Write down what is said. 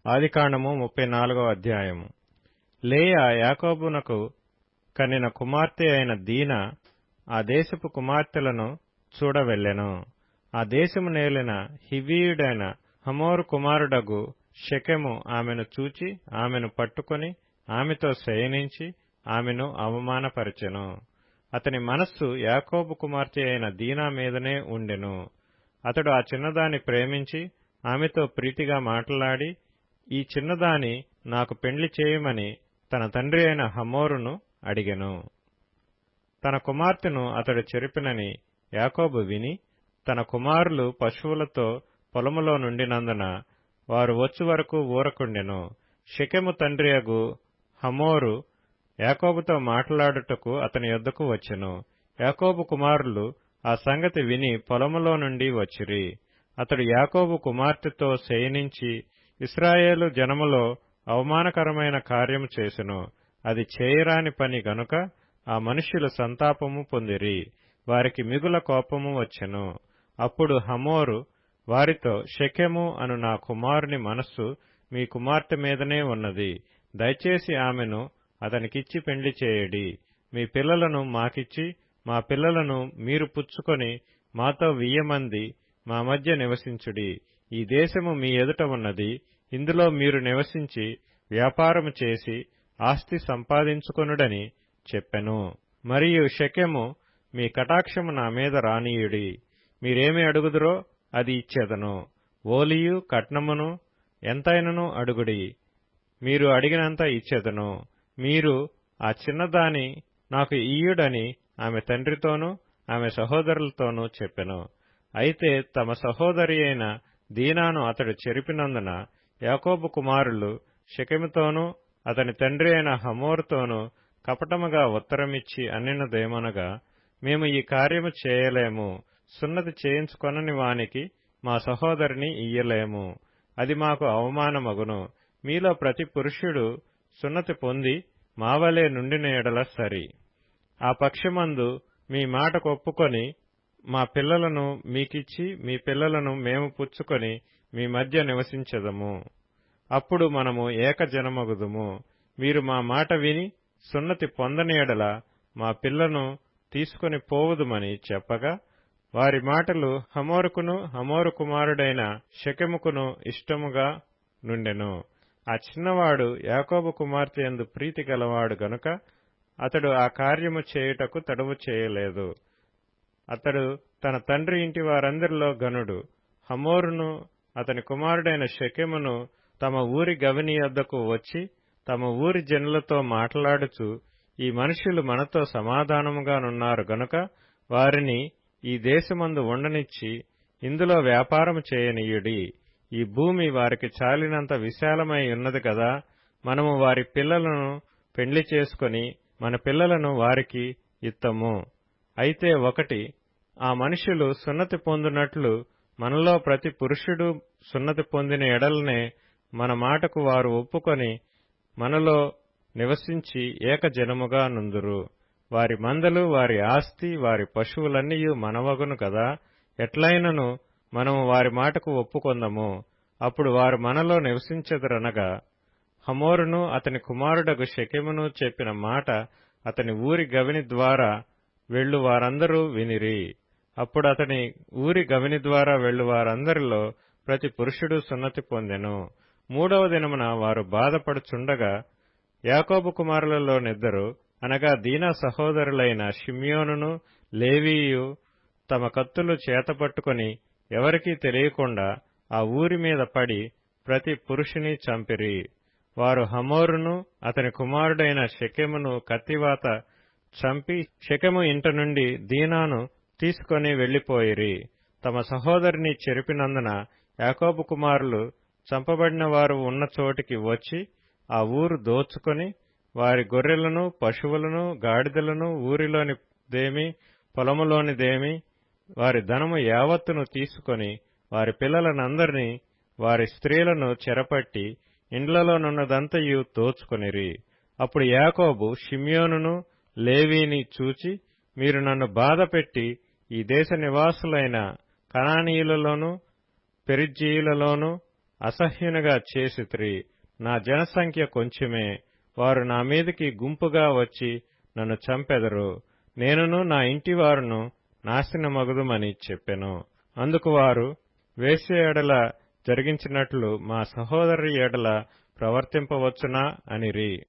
ఆదికాండము 34వ అధ్యాయము. లేయా యాకోబునకు కనిన కుమార్తె అయిన దీనా ఆ దేశపు కుమార్తెలను చూడవెళ్ళెను. ఆ దేశము నేలిన హివ్వీయుడైన హమోరు కుమారుడగు షెకెము ఆమెను చూచి ఆమెను పట్టుకొని ఆమెతో శయనించి ఆమెను అవమానపరచెను. అతని మనస్సు యాకోబు కుమార్తె అయిన దీనా మీదనే ఉండెను. అతడు ఆ చిన్నదాన్ని ప్రేమించి ఆమెతో ప్రీతిగా మాట్లాడి, ఈ చిన్నదాని నాకు పెండ్లి చేయమని తన తండ్రి అయిన హమోరును అడిగెను. తన కుమార్తెను అతడు చెరిపినని యాకోబు విని, తన కుమారులు పశువులతో పొలములో నుండినందున వారు వచ్చు వరకు ఊరకుండెను. షెకెము తండ్రియగు హమోరు యాకోబుతో మాట్లాడుటకు అతని యొద్దకు వచ్చెను. యాకోబు కుమారులు ఆ సంగతి విని పొలములో నుండి వచ్చిరి. అతడు యాకోబు కుమార్తెతో శయనించి ఇశ్రాయేలు జనములో అవమానకరమైన కార్యము చేసెను. అది చేయరాని పని గనుక ఆ మనుష్యులు సంతాపము పొందిరి. వారికి మిగుల కోపము వచ్చెను. అప్పుడు హమోరు వారితో, షెకెము అను నా కుమారుని మనస్సు మీ కుమార్తె మీదనే ఉన్నది. దయచేసి ఆమెను అతనికిచ్చి పెండ్లి చేయడి. మీ పిల్లలను మాకిచ్చి మా పిల్లలను మీరు పుచ్చుకొని మాతో 1000 మంది మా మధ్య నివసించుడి. ఈ దేశము మీ ఎదుట ఉన్నది. ఇందులో మీరు నివసించి వ్యాపారము చేసి ఆస్తి సంపాదించుకొనుడని చెప్పెను. మరియు షెకెము, మీ కటాక్షము నా మీద రానీయుడి. మీరేమి అడుగుదురో అది ఇచ్చేదను. ఓలియు కట్నమును ఎంతైనను అడుగుడి, మీరు అడిగినంత ఇచ్చేదను. మీరు ఆ చిన్నదాని నాకు ఇయ్యుడని ఆమె తండ్రితోనూ ఆమె సహోదరులతోనూ చెప్పెను. అయితే తమ సహోదరి అయిన దీనాను అతడు చెరిపినందున యాకోబు కుమారులు షెకెముతోనూ అతని తండ్రి అయిన హమోరుతోనూ కపటముగా ఉత్తరమిచ్చి అన్నినదేమనగా, మేము ఈ కార్యము చేయలేము. సున్నతి చేయించుకొనని వానికి మా సహోదరిని ఇయ్యలేము. అది మాకు అవమానమగును. మీలో ప్రతి పురుషుడు సున్నతి పొంది మావలే నుండిన ఎడల సరి. ఆ పక్షమందు మీ మాటకు ఒప్పుకొని మా పిల్లలను మీకిచ్చి మీ పిల్లలను మేము పుచ్చుకొని మీ మధ్య నివసించెదము. అప్పుడు మనము ఏకజనమగుదుము. మీరు మా మాట విని సున్నతి పొందని ఎడల మా పిల్లను తీసుకొని పోవుదుమని చెప్పగా, వారి మాటలు హమోరుకును హమోరు కుమారుడైన షెకెముకును ఇష్టముగా నుండెను. ఆ చిన్నవాడు యాకోబు కుమార్తె యందు ప్రీతి గలవాడు గనుక అతడు ఆ కార్యము చేయుటకు తడువు చేయలేదు. అతడు తన తండ్రి ఇంటి వారందరిలో ఘనుడు. హమోరును అతని కుమారుడైన షెకెమును తమ ఊరి గవిని యొద్దకు వచ్చి తమ ఊరి జనులతో మాట్లాడుచు, ఈ మనుష్యులు మనతో సమాధానముగానున్నారు గనుక వారిని ఈ దేశమందు ఉండనిచ్చి ఇందులో వ్యాపారము చేయనీయుడి. ఈ భూమి వారికి చాలినంత విశాలమై ఉన్నది కదా. మనము వారి పిల్లలను పెండ్లి చేసుకొని మన పిల్లలను వారికి ఇత్తము. అయితే ఒకటి, ఆ మనుష్యులు సున్నతి పొందునట్లు మనలో ప్రతి పురుషుడు సున్నతి పొందిన ఎడలనే మన మాటకు వారు ఒప్పుకొని మనలో నివసించి ఏకజనముగా నుందురు. వారి మందలు, వారి ఆస్తి, వారి పశువులన్నీయు మనవగును కదా. ఎట్లైనను మనము వారి మాటకు ఒప్పుకొందము. అప్పుడు వారు మనలో నివసించెదరనగా, హమోరును అతని కుమారుడగు షెకెమును చెప్పిన మాట అతని ఊరి గవిని ద్వారా వెళ్ళు వారందరూ వినిరి. అప్పుడు అతని ఊరి గవిని ద్వారా వెళ్ళు వారందరిలో ప్రతి పురుషుడు సున్నతి పొందెను. 3వ దినమున వారు బాధపడుచుండగా యాకోబు కుమారులలో నిద్దరు, అనగా దీనా సహోదరులైన షిమ్యోనును లేవీయు తమ కత్తులు చేతపట్టుకొని ఎవరికీ తెలియకుండా ఆ ఊరి మీద పడి ప్రతి పురుషుని చంపిరి. వారు హమోరును అతని కుమారుడైన షెకెమును కత్తివాత చంపి షెకెము ఇంట నుండి దీనాను తీసుకొని వెళ్లిపోయిరి. తమ సహోదరిని చెరిపినందున యాకోబు కుమారులు చంపబడిన వారు ఉన్న చోటికి వచ్చి ఆ ఊరు దోచుకొని వారి గొర్రెలను పశువులను గాడిదలను ఊరిలోనిదేమి పొలములోనిదేమి వారి ధనము యావత్తును తీసుకొని వారి పిల్లలనందరినీ వారి స్త్రీలను చెరపట్టి ఇండ్లలోనున్నదంతయు దోచుకొనిరి. అప్పుడు యాకోబు షిమ్యోనును లేవీని చూచి, మీరు నన్ను బాధపెట్టి ఈ దేశ నివాసులైన కనానీయులలోను పెరిజ్జీయులలోను అసహ్యునిగా చేసితిరి. నా జనసంఖ్య కొంచెమే, వారు నా మీదికి గుంపుగా వచ్చి నన్ను చంపెదరు. నేనును నా ఇంటివారును నాశనమగుదుమని చెప్పెను. అందుకు వారు, వేశ్య ఎడల జరిగించినట్లు మా సహోదరి ఎడల ప్రవర్తింపవచ్చునా అనిరి.